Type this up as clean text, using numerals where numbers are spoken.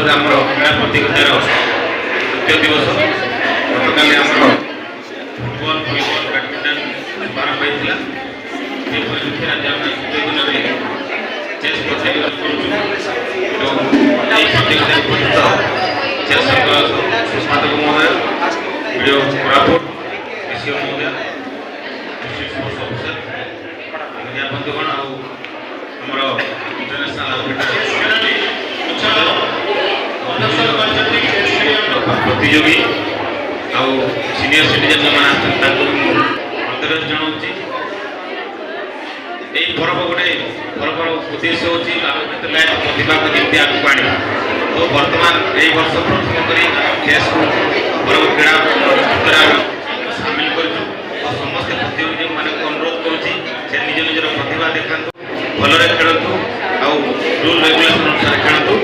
आम क्रीड़ा प्रतियोगितार तृतीय दिवस गतकाली आम फुटबल भलीबल बैडमिंटन बार पाई आज आम द्वितीय दिन में चेस प्रतियोगिता प्रतियोगिता चेस संपादक महोदय वीडियो कोरापुट विषय महोदय स्पोर्ट्स ऑफिसर बंधुगण आमर इंटरनेशनल प्रतियोगी आउ सीनियर सिटीजन जो प्रत्येक जनाऊँगी यही पर्व गोटे पर्वर उद्देश्य हूँ आलोकित लाइफ प्रतिभा को जमी आगे आने तो बर्तमान यही वर्ष प्रथम कर चेस को पर्व क्रीड़ा अनुष्ठित सामिल कर समस्त प्रतियोगी मैंने अनुरोध करुँच निज निजर प्रतिभा देखा भलरे खेलतु आउ रूल रेगुलेशन अनुसार खेलतु।